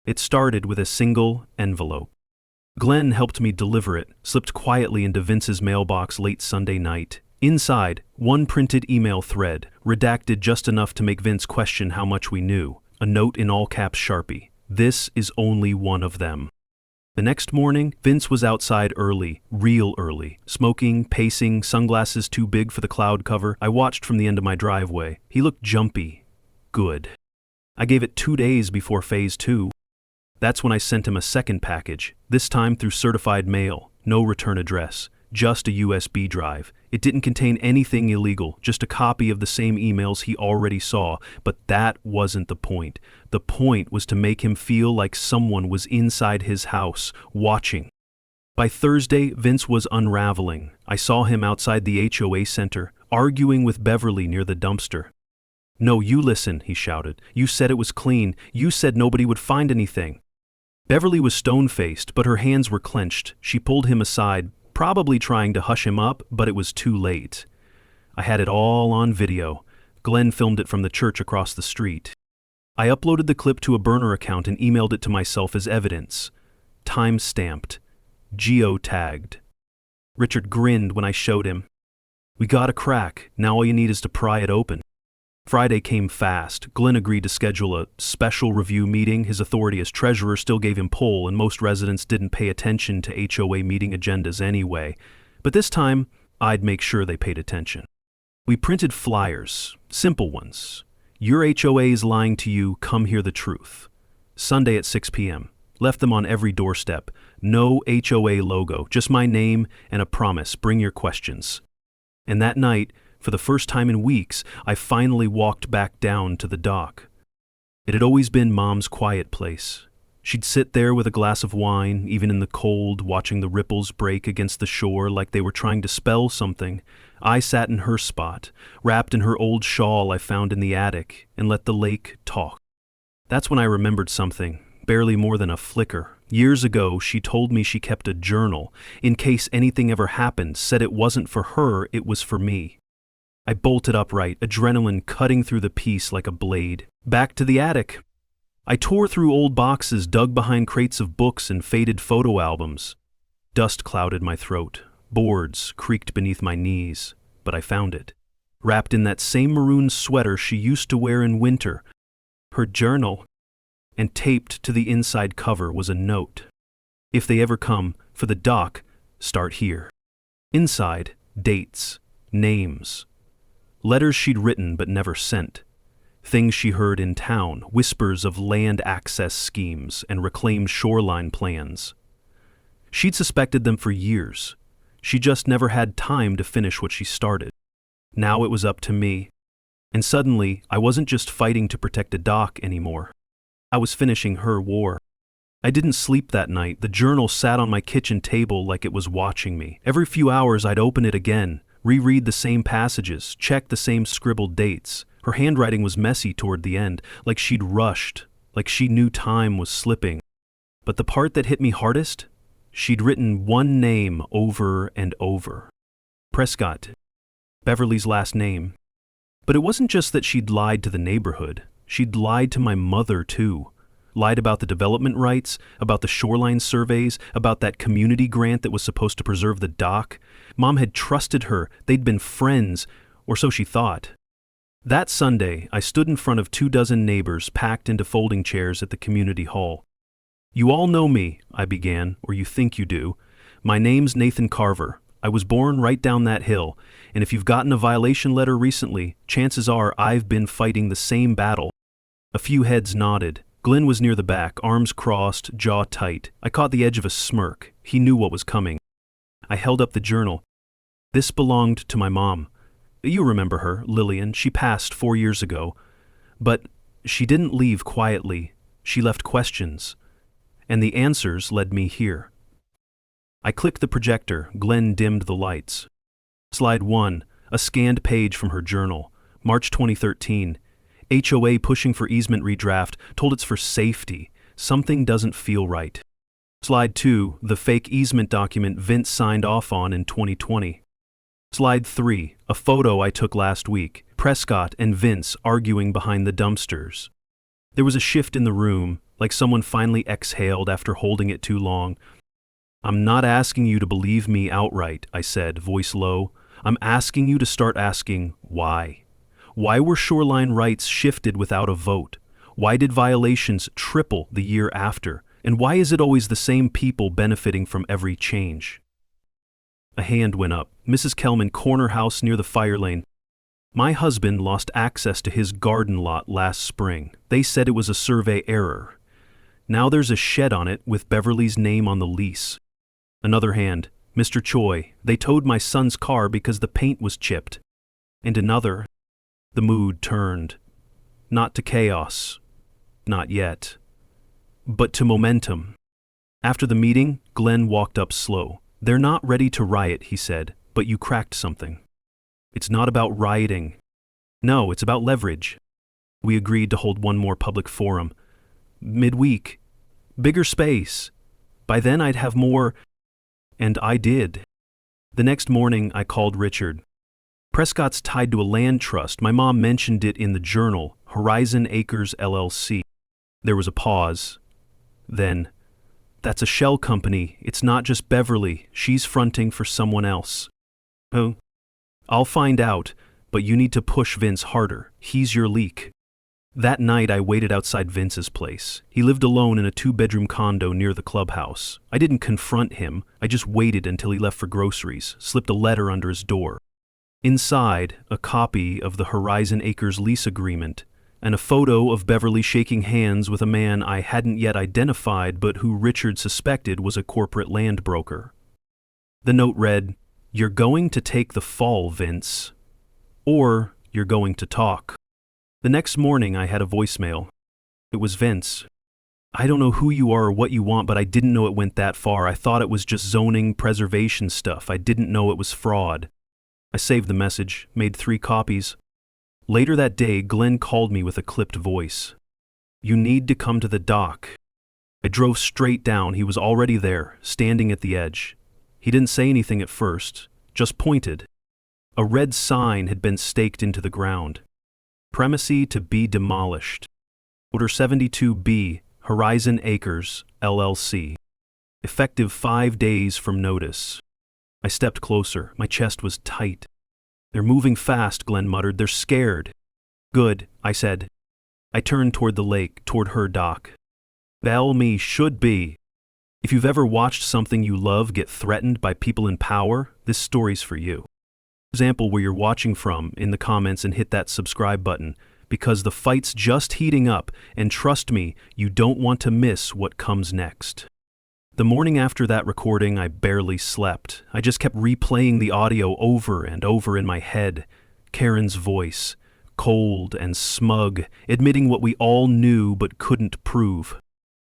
A: It started with a single envelope. Glenn helped me deliver it, slipped quietly into Vince's mailbox late Sunday night. Inside, one printed email thread, redacted just enough to make Vince question how much we knew. A note in all caps Sharpie. This is only one of them. The next morning, Vince was outside early, real early, smoking, pacing, sunglasses too big for the cloud cover. I watched from the end of my driveway. He looked jumpy. Good. I gave it 2 days before phase 2. That's when I sent him a second package, this time through certified mail, no return address, just a USB drive. It didn't contain anything illegal, just a copy of the same emails he already saw, but that wasn't the point. The point was to make him feel like someone was inside his house, watching. By Thursday, Vince was unraveling. I saw him outside the HOA center, arguing with Beverly near the dumpster. No, you listen, he shouted. You said it was clean. You said nobody would find anything. Beverly was stone-faced, but her hands were clenched. She pulled him aside, probably trying to hush him up, but it was too late. I had it all on video. Glenn filmed it from the church across the street. I uploaded the clip to a burner account and emailed it to myself as evidence. Time-stamped. Geo-tagged. Richard grinned when I showed him. We got a crack, now all you need is to pry it open. Friday came fast. Glenn agreed to schedule a special review meeting. His authority as treasurer still gave him pull, and most residents didn't pay attention to HOA meeting agendas anyway. But this time, I'd make sure they paid attention. We printed flyers, simple ones. Your HOA is lying to you, come hear the truth. Sunday at 6 p.m. Left them on every doorstep. No HOA logo, just my name and a promise, bring your questions. And that night, for the first time in weeks, I finally walked back down to the dock. It had always been Mom's quiet place. She'd sit there with a glass of wine, even in the cold, watching the ripples break against the shore like they were trying to spell something. I sat in her spot, wrapped in her old shawl I found in the attic, and let the lake talk. That's when I remembered something, barely more than a flicker. Years ago, she told me she kept a journal, in case anything ever happened, said it wasn't for her, it was for me. I bolted upright, adrenaline cutting through the piece like a blade. Back to the attic. I tore through old boxes, dug behind crates of books and faded photo albums. Dust clouded my throat. Boards creaked beneath my knees, but I found it. Wrapped in that same maroon sweater she used to wear in winter. Her journal. And taped to the inside cover was a note. If they ever come, for the dock, start here. Inside, dates, names. Letters she'd written but never sent. Things she heard in town, whispers of land access schemes and reclaimed shoreline plans. She'd suspected them for years. She just never had time to finish what she started. Now it was up to me. And suddenly, I wasn't just fighting to protect a dock anymore. I was finishing her war. I didn't sleep that night. The journal sat on my kitchen table like it was watching me. Every few hours I'd open it again, reread the same passages, check the same scribbled dates. Her handwriting was messy toward the end, like she'd rushed, like she knew time was slipping. But the part that hit me hardest? She'd written one name over and over. Prescott. Beverly's last name. But it wasn't just that she'd lied to the neighborhood. She'd lied to my mother, too. Lied about the development rights, about the shoreline surveys, about that community grant that was supposed to preserve the dock. Mom had trusted her. They'd been friends, or so she thought. That Sunday, I stood in front of 24 neighbors packed into folding chairs at the community hall. You all know me, I began, or you think you do. My name's Nathan Carver. I was born right down that hill, and if you've gotten a violation letter recently, chances are I've been fighting the same battle. A few heads nodded. Glenn was near the back, arms crossed, jaw tight. I caught the edge of a smirk. He knew what was coming. I held up the journal. This belonged to my mom. You remember her, Lillian. She passed 4 years ago. But she didn't leave quietly. She left questions. And the answers led me here. I clicked the projector. Glenn dimmed the lights. Slide 1, a scanned page from her journal. March 2013. HOA pushing for easement redraft, told it's for safety. Something doesn't feel right. Slide 2, the fake easement document Vince signed off on in 2020. Slide 3, a photo I took last week. Prescott and Vince arguing behind the dumpsters. There was a shift in the room, like someone finally exhaled after holding it too long. I'm not asking you to believe me outright, I said, voice low. I'm asking you to start asking why. Why were shoreline rights shifted without a vote? Why did violations triple the year after? And why is it always the same people benefiting from every change? A hand went up. Mrs. Kelman, corner house near the fire lane. My husband lost access to his garden lot last spring. They said it was a survey error. Now there's a shed on it with Beverly's name on the lease. Another hand. Mr. Choi, they towed my son's car because the paint was chipped. And another. The mood turned. Not to chaos. Not yet. But to momentum. After the meeting, Glenn walked up slow. They're not ready to riot, he said, but you cracked something. It's not about rioting. No, it's about leverage. We agreed to hold one more public forum. Midweek. Bigger space. By then I'd have more. And I did. The next morning I called Richard. Prescott's tied to a land trust. My mom mentioned it in the journal, Horizon Acres LLC. There was a pause. Then, that's a shell company. It's not just Beverly. She's fronting for someone else. Oh, I'll find out, but you need to push Vince harder. He's your leak. That night I waited outside Vince's place. He lived alone in a 2-bedroom condo near the clubhouse. I didn't confront him. I just waited until he left for groceries, slipped a letter under his door. Inside, a copy of the Horizon Acres lease agreement, and a photo of Beverly shaking hands with a man I hadn't yet identified but who Richard suspected was a corporate land broker. The note read, "You're going to take the fall, Vince. Or you're going to talk." The next morning I had a voicemail. It was Vince. "I don't know who you are or what you want, but I didn't know it went that far. I thought it was just zoning preservation stuff. I didn't know it was fraud." I saved the message, made 3 copies. Later that day, Glenn called me with a clipped voice. "You need to come to the dock." I drove straight down. He was already there, standing at the edge. He didn't say anything at first, just pointed. A red sign had been staked into the ground. "Premises to be demolished. Order 72B, Horizon Acres, LLC. Effective 5 days from notice." I stepped closer. My chest was tight. "They're moving fast," Glenn muttered. "They're scared." "Good," I said. I turned toward the lake, toward her dock. "Bell me should be." If you've ever watched something you love get threatened by people in power, this story's for you. Example where you're watching from in the comments and hit that subscribe button, because the fight's just heating up, and trust me, you don't want to miss what comes next. The morning after that recording, I barely slept. I just kept replaying the audio over and over in my head. Karen's voice, cold and smug, admitting what we all knew but couldn't prove.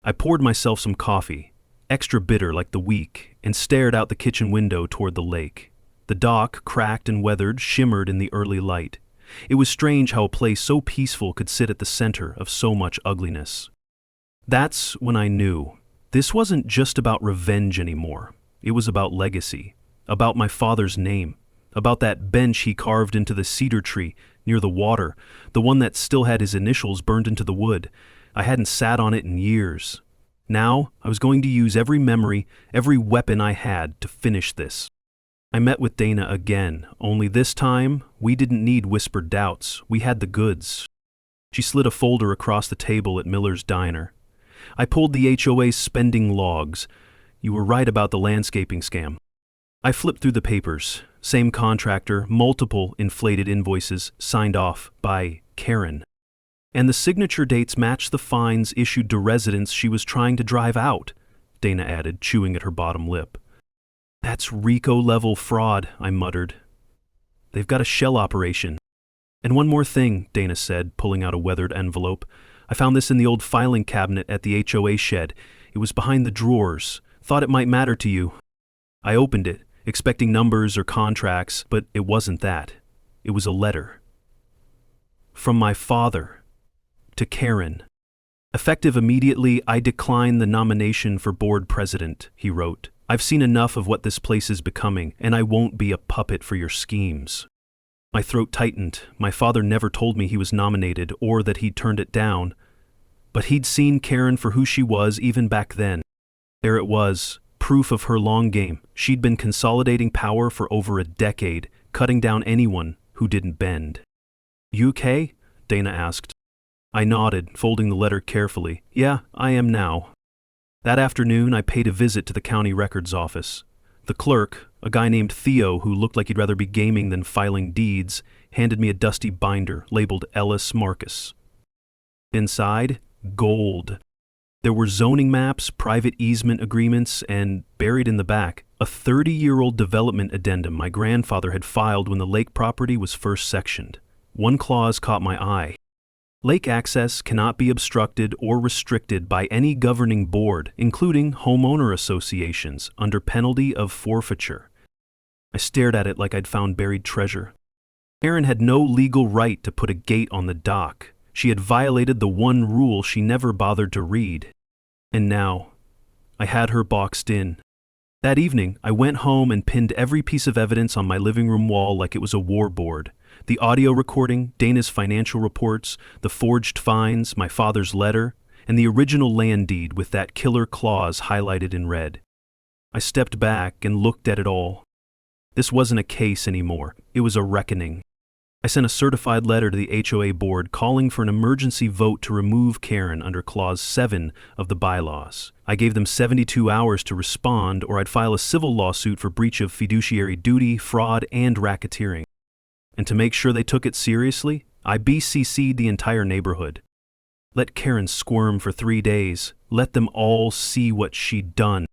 A: I poured myself some coffee, extra bitter like the week, and stared out the kitchen window toward the lake. The dock, cracked and weathered, shimmered in the early light. It was strange how a place so peaceful could sit at the center of so much ugliness. That's when I knew. This wasn't just about revenge anymore. It was about legacy, about my father's name, about that bench he carved into the cedar tree near the water, the one that still had his initials burned into the wood. I hadn't sat on it in years. Now, I was going to use every memory, every weapon I had to finish this. I met with Dana again, only this time, we didn't need whispered doubts. We had the goods. She slid a folder across the table at Miller's Diner. I pulled the HOA spending logs. You were right about the landscaping scam. I flipped through the papers. Same contractor, multiple inflated invoices, signed off by Karen. And the signature dates matched the fines issued to residents she was trying to drive out, Dana added, chewing at her bottom lip. "That's RICO-level fraud," I muttered. "They've got a shell operation." "And one more thing," Dana said, pulling out a weathered envelope. "I found this in the old filing cabinet at the HOA shed. It was behind the drawers. Thought it might matter to you." I opened it, expecting numbers or contracts, but it wasn't that. It was a letter. From my father. To Karen. "Effective immediately, I decline the nomination for board president," he wrote. "I've seen enough of what this place is becoming, and I won't be a puppet for your schemes." My throat tightened. My father never told me he was nominated or that he'd turned it down. But he'd seen Karen for who she was even back then. There it was, proof of her long game. She'd been consolidating power for over a decade, cutting down anyone who didn't bend. "You okay?" Dana asked. I nodded, folding the letter carefully. "Yeah, I am now." That afternoon, I paid a visit to the county records office. The clerk, a guy named Theo who looked like he'd rather be gaming than filing deeds, handed me a dusty binder labeled Ellis Marcus. Inside, gold. There were zoning maps, private easement agreements, and, buried in the back, a 30-year-old development addendum my grandfather had filed when the lake property was first sectioned. One clause caught my eye. Lake access cannot be obstructed or restricted by any governing board, including homeowner associations, under penalty of forfeiture. I stared at it like I'd found buried treasure. Karen had no legal right to put a gate on the dock. She had violated the one rule she never bothered to read. And now, I had her boxed in. That evening, I went home and pinned every piece of evidence on my living room wall like it was a war board. The audio recording, Dana's financial reports, the forged fines, my father's letter, and the original land deed with that killer clause highlighted in red. I stepped back and looked at it all. This wasn't a case anymore. It was a reckoning. I sent a certified letter to the HOA board calling for an emergency vote to remove Karen under Clause 7 of the bylaws. I gave them 72 hours to respond, or I'd file a civil lawsuit for breach of fiduciary duty, fraud, and racketeering. And to make sure they took it seriously, I BCC'd the entire neighborhood. Let Karen squirm for 3 days. Let them all see what she'd done.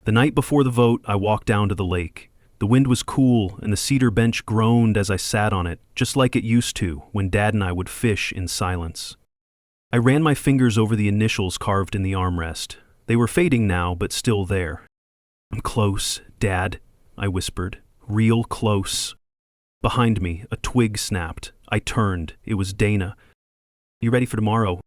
A: The night before the vote, I walked down to the lake. The wind was cool, and the cedar bench groaned as I sat on it, just like it used to when Dad and I would fish in silence. I ran my fingers over the initials carved in the armrest. They were fading now, but still there. "I'm close, Dad," I whispered. "Real close." Behind me, a twig snapped. I turned. It was Dana. "You ready for tomorrow?"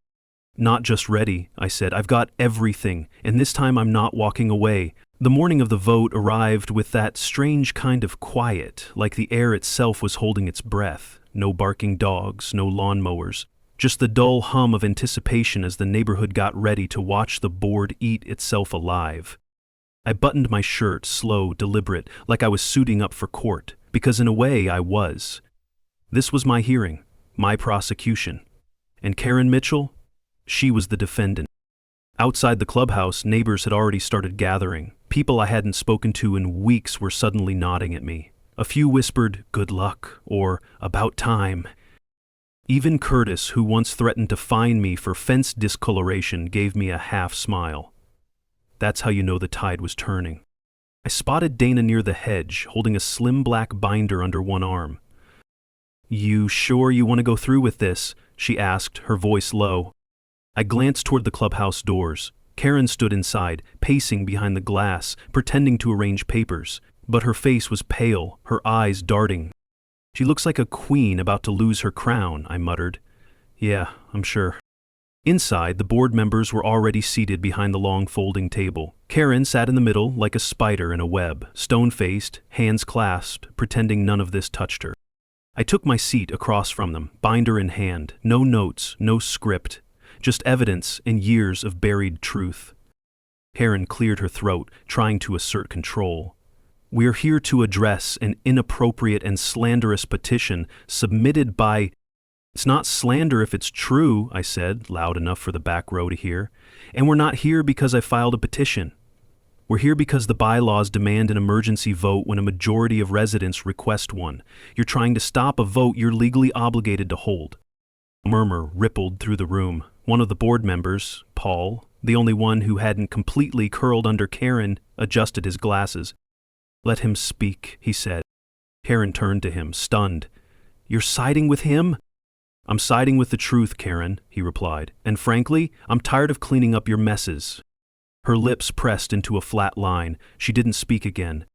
A: "Not just ready," I said. "I've got everything, and this time I'm not walking away." The morning of the vote arrived with that strange kind of quiet, like the air itself was holding its breath. No barking dogs, no lawnmowers, just the dull hum of anticipation as the neighborhood got ready to watch the board eat itself alive. I buttoned my shirt, slow, deliberate, like I was suiting up for court, because in a way I was. This was my hearing, my prosecution. And Karen Mitchell? She was the defendant. Outside the clubhouse, neighbors had already started gathering. People I hadn't spoken to in weeks were suddenly nodding at me. A few whispered, "Good luck," or "About time." Even Curtis, who once threatened to fine me for fence discoloration, gave me a half smile. That's how you know the tide was turning. I spotted Dana near the hedge, holding a slim black binder under one arm. "You sure you want to go through with this?" she asked, her voice low. I glanced toward the clubhouse doors. Karen stood inside, pacing behind the glass, pretending to arrange papers, but her face was pale, her eyes darting. "She looks like a queen about to lose her crown," I muttered. "Yeah, I'm sure." Inside, the board members were already seated behind the long folding table. Karen sat in the middle like a spider in a web, stone-faced, hands clasped, pretending none of this touched her. I took my seat across from them, binder in hand, no notes, no script. Just evidence and years of buried truth. Karen cleared her throat, trying to assert control. "We're here to address an inappropriate and slanderous petition submitted by—" "It's not slander if it's true," I said, loud enough for the back row to hear. "And we're not here because I filed a petition. We're here because the bylaws demand an emergency vote when a majority of residents request one. You're trying to stop a vote you're legally obligated to hold." A murmur rippled through the room. One of the board members, Paul, the only one who hadn't completely curled under Karen, adjusted his glasses. "Let him speak," he said. Karen turned to him, stunned. "You're siding with him?" "I'm siding with the truth, Karen," he replied. "And frankly, I'm tired of cleaning up your messes." Her lips pressed into a flat line. She didn't speak again.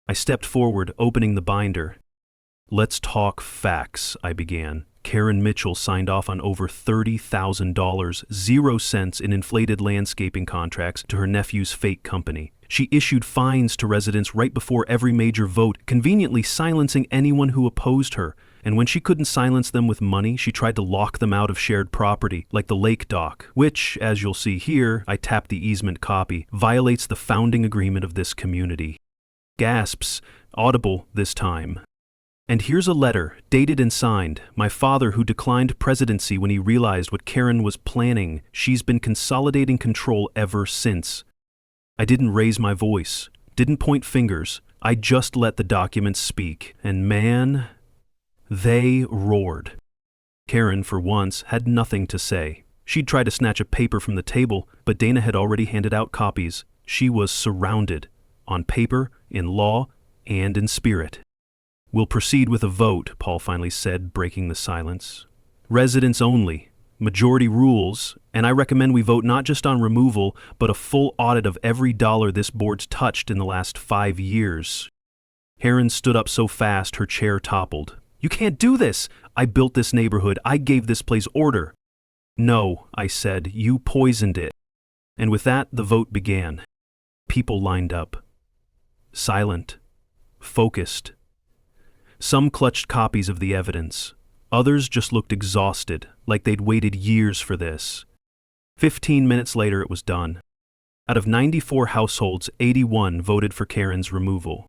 A: I stepped forward, opening the binder. "Let's talk facts," I began. Karen Mitchell signed off on over $30,000, 0 cents in inflated landscaping contracts to her nephew's fake company. She issued fines to residents right before every major vote, conveniently silencing anyone who opposed her. And when she couldn't silence them with money, she tried to lock them out of shared property, like the lake dock, which, as you'll see here, I tapped the easement copy, violates the founding agreement of this community. Gasps, audible this time. "And here's a letter, dated and signed. My father, who declined presidency when he realized what Karen was planning. She's been consolidating control ever since." I didn't raise my voice, didn't point fingers. I just let the documents speak. And man, they roared. Karen, for once, had nothing to say. She'd tried to snatch a paper from the table, but Dana had already handed out copies. She was surrounded, on paper, in law, and in spirit. "We'll proceed with a vote," Paul finally said, breaking the silence. "Residents only. Majority rules, and I recommend we vote not just on removal, but a full audit of every dollar this board's touched in the last 5 years. Karen stood up so fast her chair toppled. "You can't do this! I built this neighborhood. I gave this place order." "No," I said, "you poisoned it." And with that, the vote began. People lined up. silent, focused. Some clutched copies of the evidence. Others just looked exhausted, like they'd waited years for this. 15 minutes later, it was done. Out of 94 households, 81 voted for Karen's removal.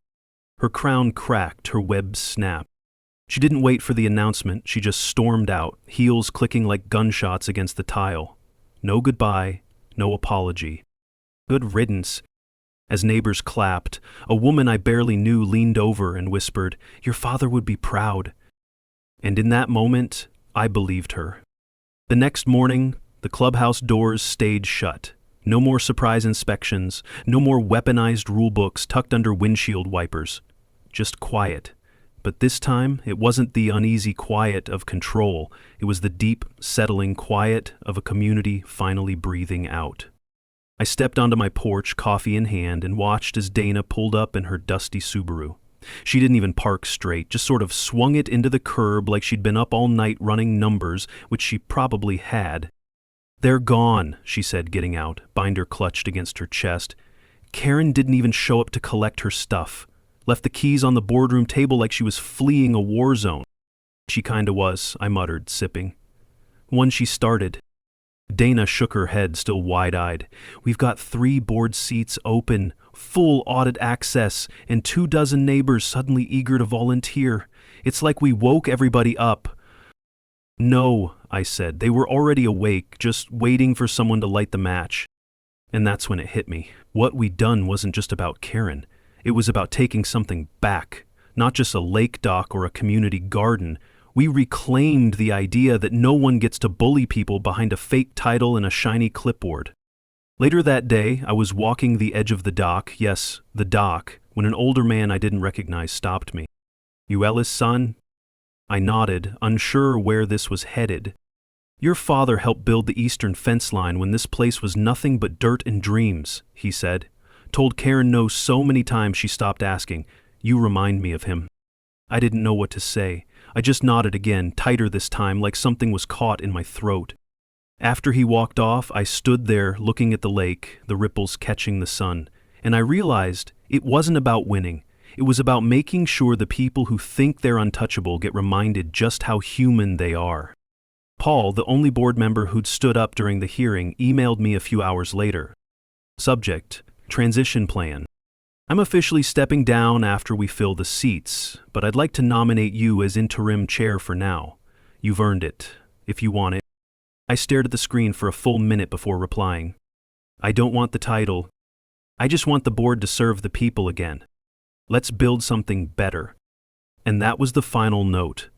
A: Her crown cracked, her webs snapped. She didn't wait for the announcement, she just stormed out, heels clicking like gunshots against the tile. No goodbye, no apology. Good riddance. As neighbors clapped, a woman I barely knew leaned over and whispered, "Your father would be proud." And in that moment, I believed her. The next morning, the clubhouse doors stayed shut. No more surprise inspections, no more weaponized rulebooks tucked under windshield wipers. Just quiet. But this time, it wasn't the uneasy quiet of control. It was the deep, settling quiet of a community finally breathing out. I stepped onto my porch, coffee in hand, and watched as Dana pulled up in her dusty Subaru. She didn't even park straight, just sort of swung it into the curb like she'd been up all night running numbers, which she probably had. "They're gone," she said, getting out, binder clutched against her chest. Karen didn't even show up to collect her stuff. Left the keys on the boardroom table like she was fleeing a war zone. "She kinda was," I muttered, sipping. "When she started." Dana shook her head, still wide-eyed. "We've got 3 board seats open, full audit access, and 24 neighbors suddenly eager to volunteer. It's like we woke everybody up." "No," I said. They were already awake, just waiting for someone to light the match. And that's when it hit me. What we'd done wasn't just about Karen. It was about taking something back, not just a lake dock or a community garden. We reclaimed the idea that no one gets to bully people behind a fake title and a shiny clipboard. Later that day, I was walking the edge of the dock, yes, the dock, when an older man I didn't recognize stopped me. "You Ellis' son?" I nodded, unsure where this was headed. "Your father helped build the eastern fence line when this place was nothing but dirt and dreams," he said. Told Karen no so many times she stopped asking. "You remind me of him." I didn't know what to say. I just nodded again, tighter this time, like something was caught in my throat. After he walked off, I stood there looking at the lake, the ripples catching the sun, and I realized it wasn't about winning. It was about making sure the people who think they're untouchable get reminded just how human they are. Paul, the only board member who'd stood up during the hearing, emailed me a few hours later. Subject: transition plan. "I'm officially stepping down after we fill the seats, but I'd like to nominate you as interim chair for now. You've earned it, if you want it." I stared at the screen for a full minute before replying. "I don't want the title. I just want the board to serve the people again. Let's build something better." And that was the final note.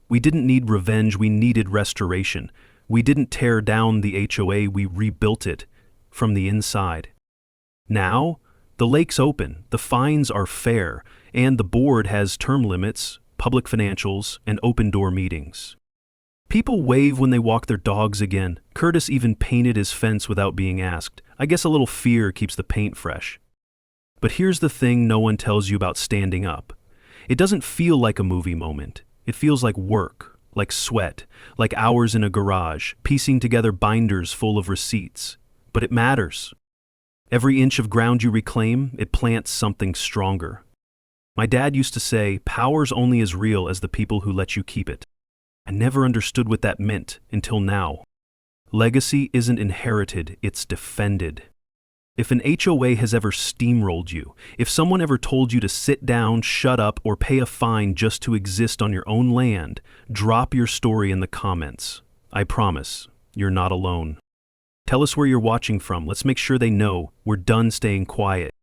A: We didn't need revenge, we needed restoration. We didn't tear down the HOA, we rebuilt it from the inside. Now, the lake's open, the fines are fair, and the board has term limits, public financials, and open-door meetings. People wave when they walk their dogs again. Curtis even painted his fence without being asked. I guess a little fear keeps the paint fresh. But here's the thing no one tells you about standing up. It doesn't feel like a movie moment. It feels like work, like sweat, like hours in a garage, piecing together binders full of receipts. But it matters. Every inch of ground you reclaim, it plants something stronger. My dad used to say, "Power's only as real as the people who let you keep it." I never understood what that meant until now. Legacy isn't inherited, it's defended. If an HOA has ever steamrolled you, if someone ever told you to sit down, shut up, or pay a fine just to exist on your own land, drop your story in the comments. I promise, you're not alone. Tell us where you're watching from. Let's make sure they know we're done staying quiet.